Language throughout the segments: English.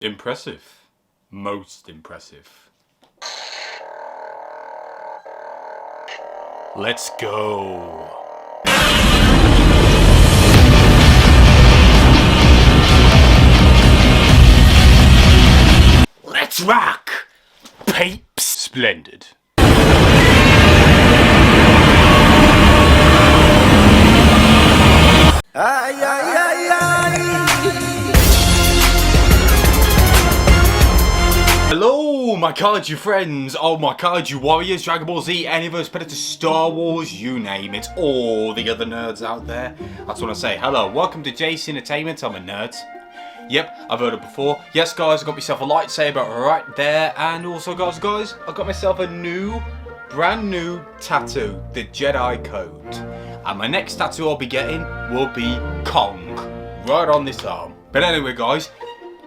Impressive. Most impressive. Let's go. Let's rock! Papes. Splendid. Ay, ay, ay, ay. Hello, my kaiju friends, oh my kaiju warriors, Dragon Ball Z, Anyverse, Predator, Star Wars, you name it, all the other nerds out there. I just want to say hello, welcome to JC Entertainment, I'm a nerd. Yep, I've heard it before. Yes guys, I got myself a lightsaber right there, and also guys, I got myself a brand new tattoo, the Jedi Code. And my next tattoo I'll be getting will be Kong, right on this arm. But anyway guys,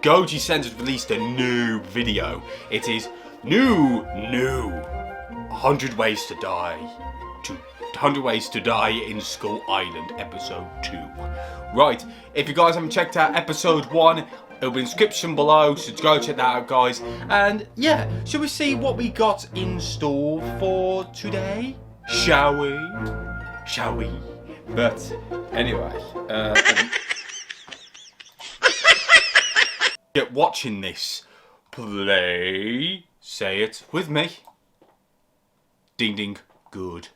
Goji Sense has released a new video. It is new 100 Ways to Die. 100 Ways to Die in Skull Island, episode 2. Right, if you guys haven't checked out episode 1, it'll be in the description below, so go check that out guys. And yeah, shall we see what we got in store for today? Shall we? Shall we? But anyway, get watching this. Play. Say it with me. Ding ding. Good.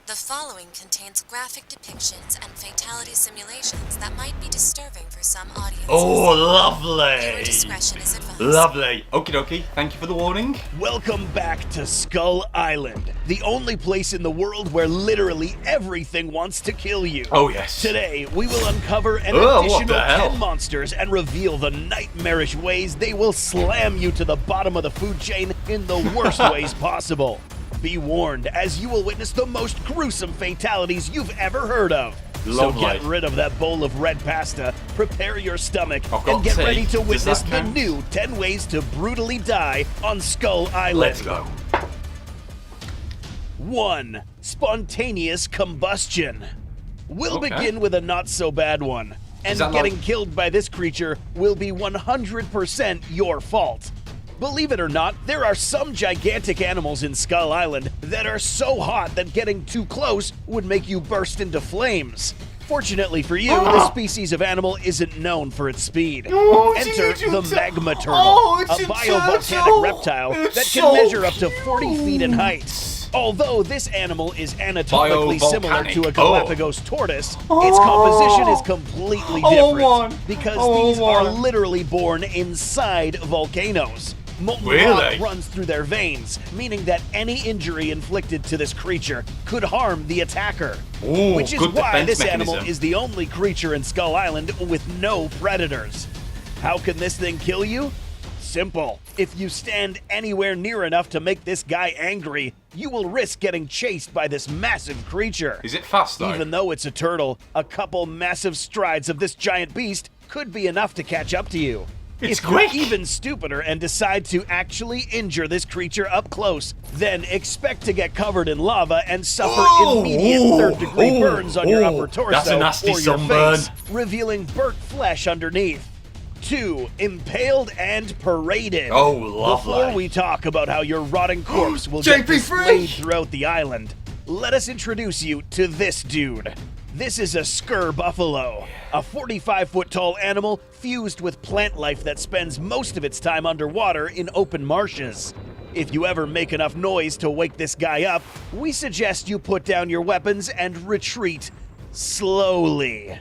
The following contains graphic depictions and fatality simulations that might be disturbing for some audiences. Oh, lovely! Viewer discretion is advised. Lovely. Okie dokie. Thank you for the warning. Welcome back to Skull Island, the only place in the world where literally everything wants to kill you. Oh, yes. Today, we will uncover an what additional the hell? 10 monsters and reveal the nightmarish ways they will slam you to the bottom of the food chain in the worst ways possible. Be warned, as you will witness the most gruesome fatalities you've ever heard of. Lovely. So get rid of that bowl of red pasta, prepare your stomach, I've got and get tea. ready to Does witness that the count? new 10 ways to brutally die on Skull Island. Let's go. 1. Spontaneous combustion. We'll Okay. begin with a not-so-bad one. And that getting like- killed by this creature will be 100% your fault. Believe it or not, there are some gigantic animals in Skull Island that are so hot that getting too close would make you burst into flames. Fortunately for you, this species of animal isn't known for its speed. Enter the magma turtle, a biovolcanic reptile that can measure up to 40 feet in height. Although this animal is anatomically similar to a Galapagos tortoise, its composition is completely different because these are literally born inside volcanoes. Molten rock runs through their veins, meaning that any injury inflicted to this creature could harm the attacker. Ooh, which is good why defense this animal mechanism. is the only creature in Skull Island with no predators. How can this thing kill you? Simple. If you stand anywhere near enough to make this guy angry, you will risk getting chased by this massive creature. Is it fast though? Even though it's a turtle, a couple massive strides of this giant beast could be enough to catch up to you. It's if quick. you're even stupider and decide to actually injure this creature up close, then expect to get covered in lava and suffer immediate third-degree burns on your upper torso That's a nasty or your sunburn. face, revealing burnt flesh underneath. 2. Impaled and paraded. Oh, lovely. Before we talk about how your rotting corpse will get displayed throughout the island, let us introduce you to this dude. This is a Cur Buffalo, a 45-foot-tall animal fused with plant life that spends most of its time underwater in open marshes. If you ever make enough noise to wake this guy up, we suggest you put down your weapons and retreat slowly.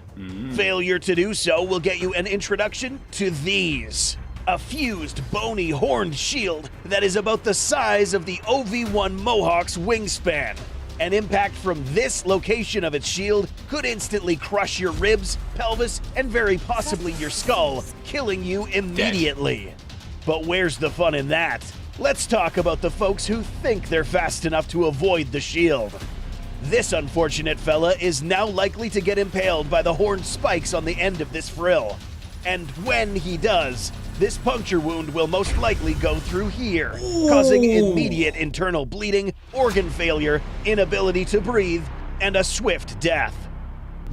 Failure to do so will get you an introduction to these. A fused, bony, horned shield that is about the size of the OV-1 Mohawk's wingspan. An impact from this location of its shield could instantly crush your ribs, pelvis, and very possibly your skull, killing you immediately. But where's the fun in that? Let's talk about the folks who think they're fast enough to avoid the shield. This unfortunate fella is now likely to get impaled by the horned spikes on the end of this frill. And when he does, this puncture wound will most likely go through here, causing immediate internal bleeding, organ failure, inability to breathe, and a swift death.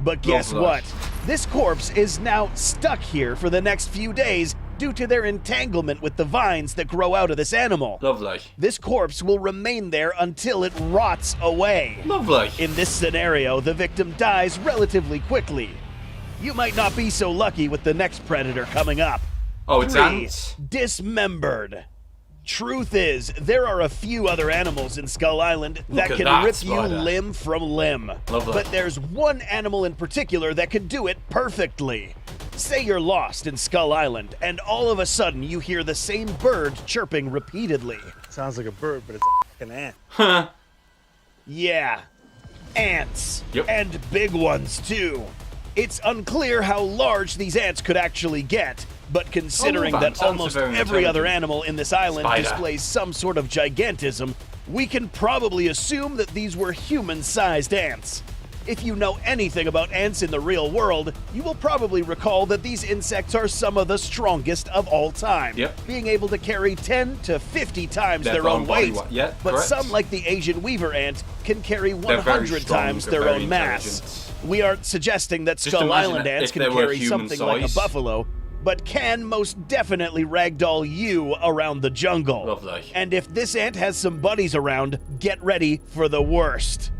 But guess what? This corpse is now stuck here for the next few days due to their entanglement with the vines that grow out of this animal. Lovely. This corpse will remain there until it rots away. Lovely. In this scenario, the victim dies relatively quickly. You might not be so lucky with the next predator coming up. Oh, it's 3. ants? Dismembered. Truth is, there are a few other animals in Skull Island that Look at can that rip spider. you limb from limb. Lovely. But there's one animal in particular that can do it perfectly. Say you're lost in Skull Island, and all of a sudden you hear the same bird chirping repeatedly. Sounds like a bird, but it's a fucking ant. Huh. Yeah, ants. Yep. And big ones, too. It's unclear how large these ants could actually get, but considering ants. that Ants are almost very every other intelligent. animal in this island Spider. displays some sort of gigantism, we can probably assume that these were human-sized ants. If you know anything about ants in the real world, you will probably recall that these insects are some of the strongest of all time, Yep. being able to carry 10 to 50 times their own body weight. weight. Yeah, but correct. some, like the Asian weaver ant, can carry very 100 strong, times they're their very own mass. intelligent. We aren't suggesting that Skull imagine Island it ants if can they were carry human something like a size. buffalo, but can most definitely ragdoll you around the jungle. Lovely. And if this ant has some buddies around, get ready for the worst.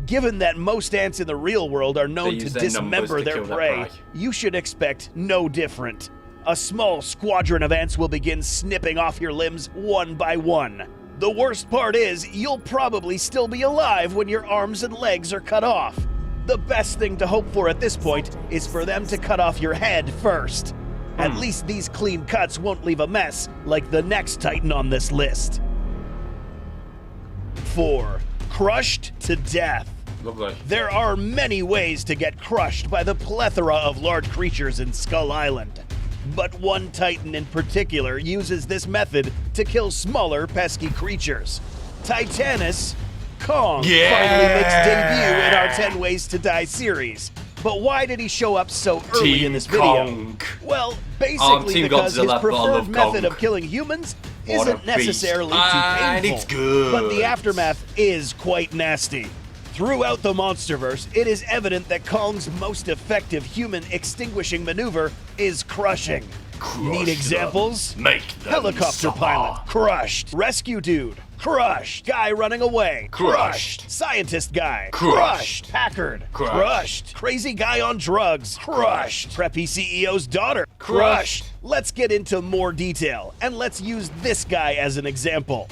Given that most ants in the real world are known They to use their numbers dismember to their kill their prey, prey. you should expect no different. A small squadron of ants will begin snipping off your limbs one by one. The worst part is, you'll probably still be alive when your arms and legs are cut off. The best thing to hope for at this point is for them to cut off your head first. At least these clean cuts won't leave a mess like the next Titan on this list. 4. Crushed to death. Lovely. There are many ways to get crushed by the plethora of large creatures in Skull Island. But one Titan in particular uses this method to kill smaller, pesky creatures. Titanus Kong finally makes debut in our 10 Ways to Die series. But why did he show up so early Team in this video? Kong. Well, basically Team because Godzilla, his but I preferred love method Kong. of killing humans What a isn't necessarily beast. too And painful. it's good. But the aftermath is quite nasty. Throughout the Monsterverse, it is evident that Kong's most effective human extinguishing maneuver is crushing. Need examples? Make them Helicopter suffer. pilot, crushed. Rescue dude, crushed. Guy running away, Crushed. Scientist guy, Crushed. Packard, Crushed. Crazy guy on drugs, crushed. Preppy CEO's daughter, Crushed. Let's get into more detail, and let's use this guy as an example.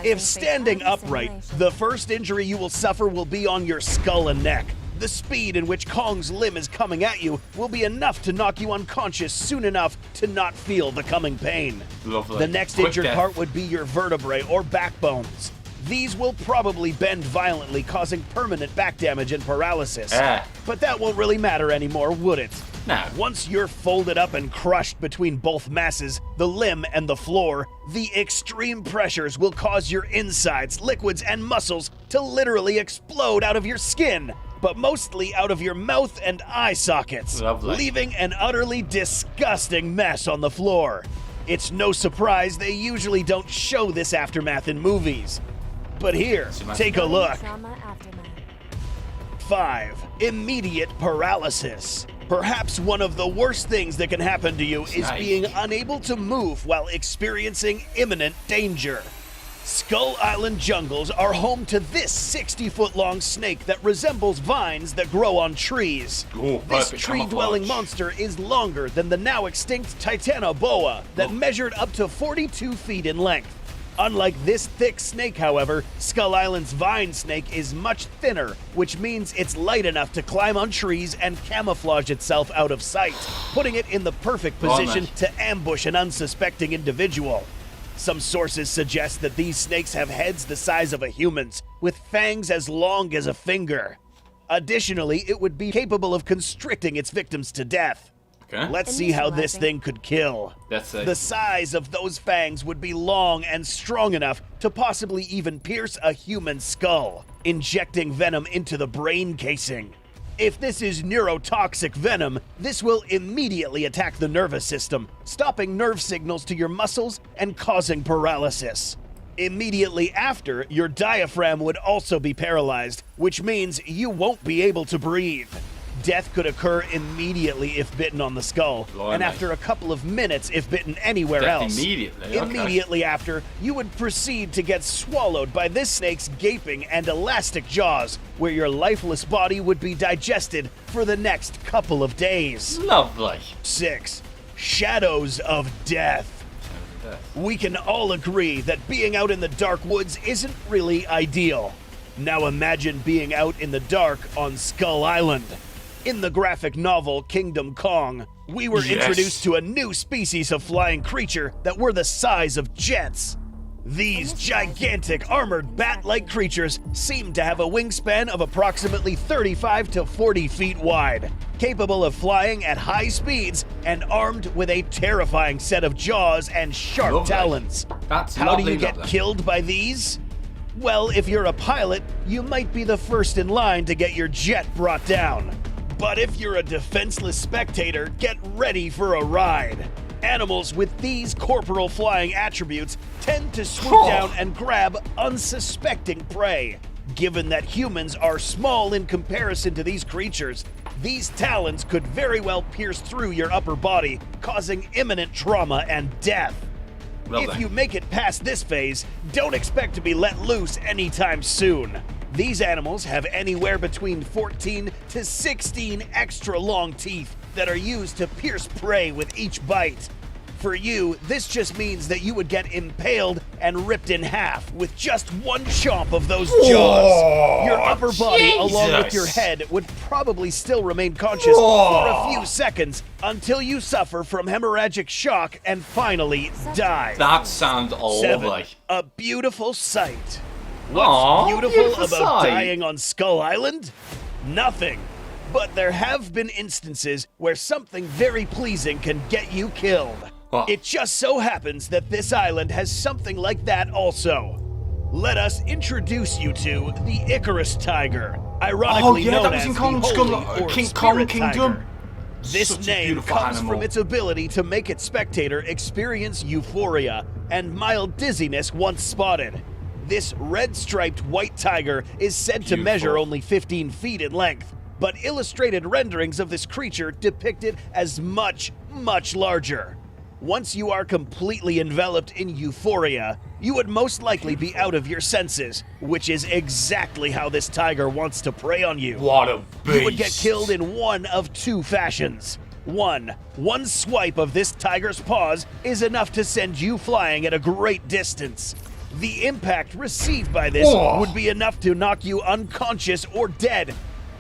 If standing upright, the first injury you will suffer will be on your skull and neck. The speed in which Kong's limb is coming at you will be enough to knock you unconscious soon enough to not feel the coming pain. Lovely. The next Quick injured death. part would be your vertebrae or backbones. These will probably bend violently, causing permanent back damage and paralysis. But that won't really matter anymore, would it? No. Once you're folded up and crushed between both masses, the limb and the floor, the extreme pressures will cause your insides, liquids, and muscles to literally explode out of your skin, but mostly out of your mouth and eye sockets, Lovely. leaving an utterly disgusting mess on the floor. It's no surprise they usually don't show this aftermath in movies. But here, take a look. 5. Immediate paralysis. Perhaps one of the worst things that can happen to you is Snake. being unable to move while experiencing imminent danger. Skull Island jungles are home to this 60-foot-long snake that resembles vines that grow on trees. Ooh, This perfect tree-dwelling camouflage. monster is longer than the now extinct Titanoboa that measured up to 42 feet in length. Unlike this thick snake, however, Skull Island's vine snake is much thinner, which means it's light enough to climb on trees and camouflage itself out of sight, putting it in the perfect position to ambush an unsuspecting individual. Some sources suggest that these snakes have heads the size of a human's, with fangs as long as a finger. Additionally, it would be capable of constricting its victims to death. Okay. Let's see how this thing could kill. Let's see. The size of those fangs would be long and strong enough to possibly even pierce a human skull, injecting venom into the brain casing. If this is neurotoxic venom, this will immediately attack the nervous system, stopping nerve signals to your muscles and causing paralysis. Immediately after, your diaphragm would also be paralyzed, which means you won't be able to breathe. Death could occur immediately if bitten on the skull, and after a couple of minutes if bitten anywhere else. Immediately? Okay. Immediately after, you would proceed to get swallowed by this snake's gaping and elastic jaws, where your lifeless body would be digested for the next couple of days. Lovely. 6. Shadows of Death. We can all agree that being out in the dark woods isn't really ideal. Now imagine being out in the dark on Skull Island. In the graphic novel Kingdom Kong, we were introduced to a new species of flying creature that were the size of jets. These gigantic armored bat-like creatures seem to have a wingspan of approximately 35 to 40 feet wide, capable of flying at high speeds and armed with a terrifying set of jaws and sharp talons. How do you get killed by these? Well, if you're a pilot, you might be the first in line to get your jet brought down. But if you're a defenseless spectator, get ready for a ride. Animals with these corporal flying attributes tend to swoop down and grab unsuspecting prey. Given that humans are small in comparison to these creatures, these talons could very well pierce through your upper body, causing imminent trauma and death. If you make it past this phase, don't expect to be let loose anytime soon. These animals have anywhere between 14 to 16 extra long teeth that are used to pierce prey with each bite. For you, this just means that you would get impaled and ripped in half with just one chomp of those jaws. Your upper body, along with your head, would probably still remain conscious for a few seconds until you suffer from hemorrhagic shock and finally die. That sounds lovely. 7. A beautiful sight. What's beautiful about dying on Skull Island? Nothing. But there have been instances where something very pleasing can get you killed. It just so happens that this island has something like that also. Let us introduce you to the Icarus Tiger, ironically known as the Holy or Spirit Tiger. This name comes from its ability to make its spectator experience euphoria and mild dizziness once spotted. This red-striped white tiger is said to measure only 15 feet in length, but illustrated renderings of this creature depict it as much, much larger. Once you are completely enveloped in euphoria, you would most likely be out of your senses, which is exactly how this tiger wants to prey on you. What a beast. You would get killed in one of two fashions. One swipe of this tiger's paws is enough to send you flying at a great distance. The impact received by this would be enough to knock you unconscious or dead.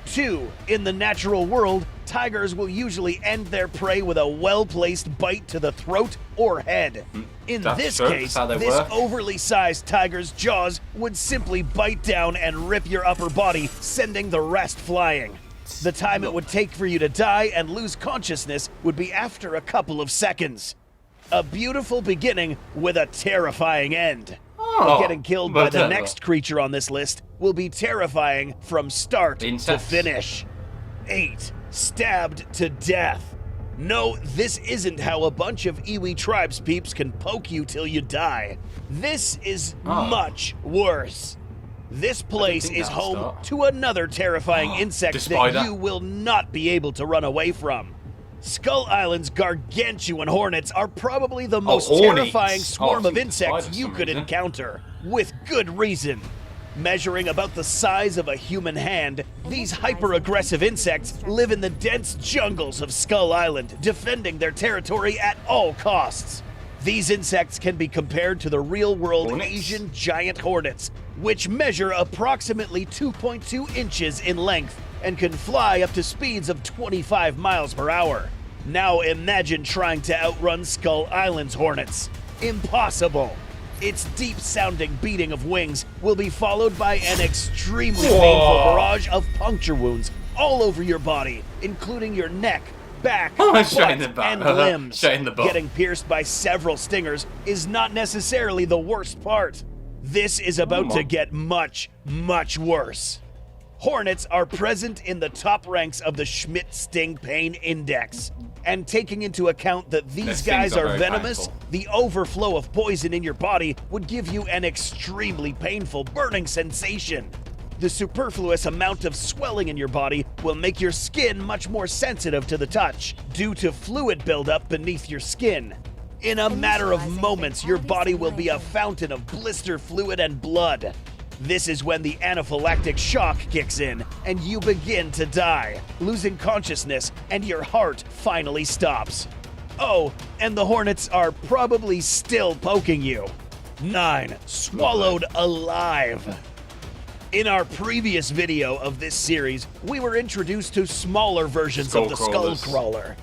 2, in the natural world, tigers will usually end their prey with a well-placed bite to the throat or head. In this case, this overly sized tiger's jaws would simply bite down and rip your upper body, sending the rest flying. The time it would take for you to die and lose consciousness would be after a couple of seconds. A beautiful beginning with a terrifying end. But getting killed by the next creature on this list will be terrifying from start to finish. 8. Stabbed to death. No, this isn't how a bunch of Iwi tribes peeps can poke you till you die. This is much worse. This place is home to another terrifying insect that you will not be able to run away from. Skull Island's gargantuan hornets are probably the most terrifying swarm of insects you could encounter, with good reason. Measuring about the size of a human hand, these hyper-aggressive insects live in the dense jungles of Skull Island, defending their territory at all costs. These insects can be compared to the real-world Asian giant hornets, which measure approximately 2.2 inches in length and can fly up to speeds of 25 miles per hour. Now imagine trying to outrun Skull Island's hornets. Impossible. Its deep-sounding beating of wings will be followed by an extremely painful barrage of puncture wounds all over your body, including your neck, back, butt, and limbs. Getting pierced by several stingers is not necessarily the worst part. This is about to get much, much worse. Hornets are present in the top ranks of the Schmidt Sting Pain Index. And taking into account that these guys are venomous, the overflow of poison in your body would give you an extremely painful burning sensation. The superfluous amount of swelling in your body will make your skin much more sensitive to the touch, due to fluid buildup beneath your skin. In a matter of moments, your body will be a fountain of blister fluid and blood. This is when the anaphylactic shock kicks in, and you begin to die, losing consciousness, and your heart finally stops. Oh, and the hornets are probably still poking you. 9. Swallowed alive. In our previous video of this series, we were introduced to smaller versions of the Skullcrawler.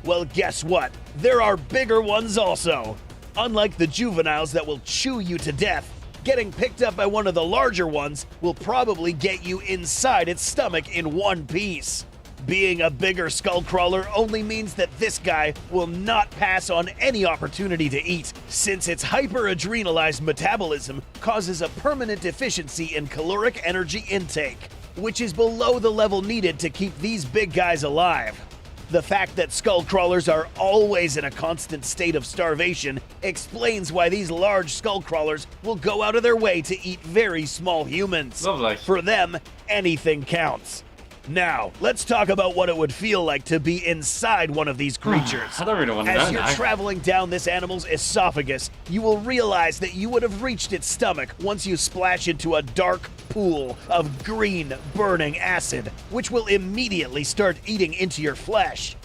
Well, guess what? There are bigger ones also. Unlike the juveniles that will chew you to death, getting picked up by one of the larger ones will probably get you inside its stomach in one piece. Being a bigger Skullcrawler only means that this guy will not pass on any opportunity to eat, since its hyper-adrenalized metabolism causes a permanent deficiency in caloric energy intake, which is below the level needed to keep these big guys alive. The fact that Skullcrawlers are always in a constant state of starvation explains why these large Skullcrawlers will go out of their way to eat very small humans. Lovely. For them, anything counts. Now, let's talk about what it would feel like to be inside one of these creatures. I don't really want to know As you're now. traveling down this animal's esophagus, you will realize that you would have reached its stomach once you splash into a dark pool of green, burning acid, which will immediately start eating into your flesh.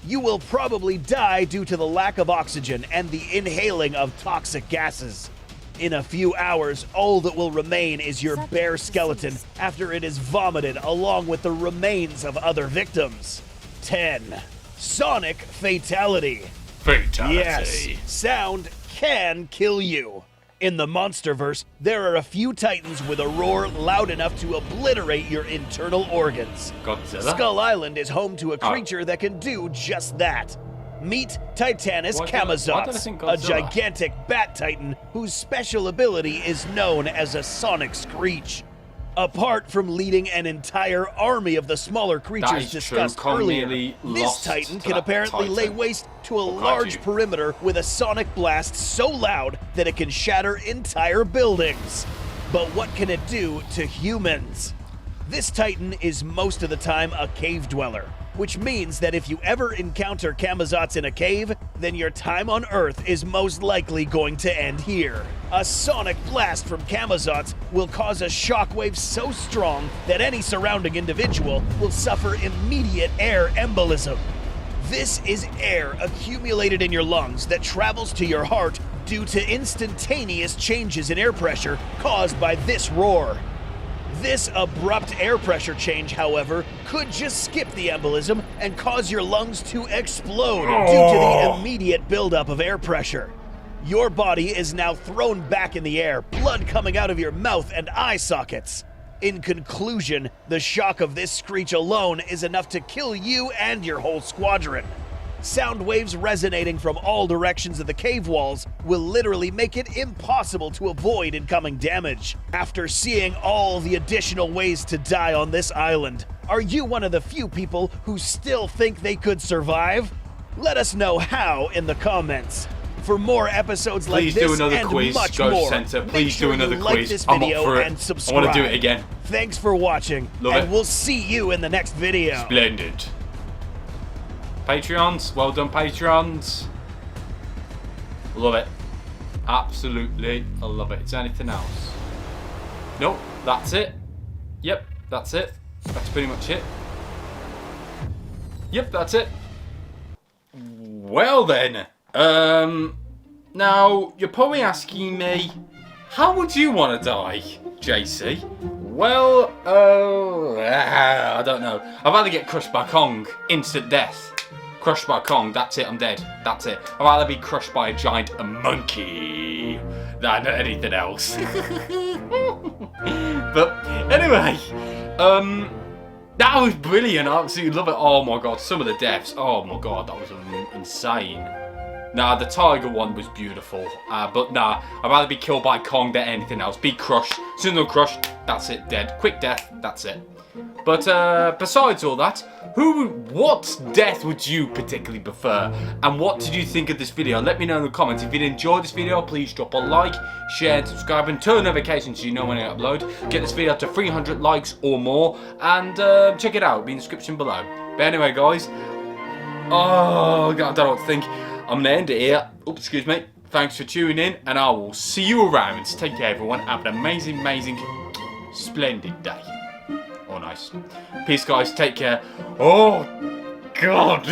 You will probably die due to the lack of oxygen and the inhaling of toxic gases. In a few hours, all that will remain is your bare skeleton after it is vomited along with the remains of other victims. 10. Sonic Fatality. Fatality. Yes, sound can kill you. In the Monsterverse, there are a few titans with a roar loud enough to obliterate your internal organs. Godzilla? Skull Island is home to a creature that can do just that. Meet Titanus Why did I Camazotz, think a Godzilla? gigantic bat titan whose special ability is known as a sonic screech. Apart from leading an entire army of the smaller creatures is true. discussed Con earlier, nearly this lost titan to can that apparently lay titan. waste to a Or large kaiju. perimeter with a sonic blast so loud that it can shatter entire buildings. But what can it do to humans? This titan is most of the time a cave dweller, which means that if you ever encounter Camazotz in a cave, then your time on Earth is most likely going to end here. A sonic blast from Camazotz will cause a shockwave so strong that any surrounding individual will suffer immediate air embolism. This is air accumulated in your lungs that travels to your heart due to instantaneous changes in air pressure caused by this roar. This abrupt air pressure change, however, could just skip the embolism and cause your lungs to explode due to the immediate buildup of air pressure. Your body is now thrown back in the air, blood coming out of your mouth and eye sockets. In conclusion, the shock of this screech alone is enough to kill you and your whole squadron. Sound waves resonating from all directions of the cave walls will literally make it impossible to avoid incoming damage. After seeing all the additional ways to die on this island, are you one of the few people who still think they could survive? Let us know how in the comments. For more episodes like Please this do another and quiz, much Ghost more, Center. make Please sure do another you like quiz. this I'm up video for it. and I subscribe. want to do it again. Thanks for watching, Love and it. we'll see you in the next video. Splendid. Patreons, well done, Patreons. Love it. Absolutely, I love it. Is there anything else? Nope, that's it. Yep, that's it. That's pretty much it. Yep, that's it. Well then, now you're probably asking me, how would you want to die, JC? Well, I don't know. I'd rather get crushed by Kong, instant death. Crushed by Kong, that's it, I'm dead. That's it. I'd rather be crushed by a giant monkey than anything else. But anyway, that was brilliant. I absolutely love it. Oh my god, some of the deaths. Oh my god, that was insane. Nah, the tiger one was beautiful. But nah, I'd rather be killed by Kong than anything else. Be crushed. As soon as I'm crushed, that's it, dead. Quick death, that's it. But besides all that, what death would you particularly prefer? And what did you think of this video? Let me know in the comments. If you enjoyed this video, please drop a like, share, and subscribe, and turn notifications so you know when I upload. Get this video to 300 likes or more, and check it out. It'll be in the description below. But anyway, guys, oh God, I don't know what to think. I'm gonna end it here. Oops, excuse me. Thanks for tuning in, and I will see you around. Take care, everyone. Have an amazing, amazing, splendid day. Oh, nice. Peace, guys. Take care. Oh, God,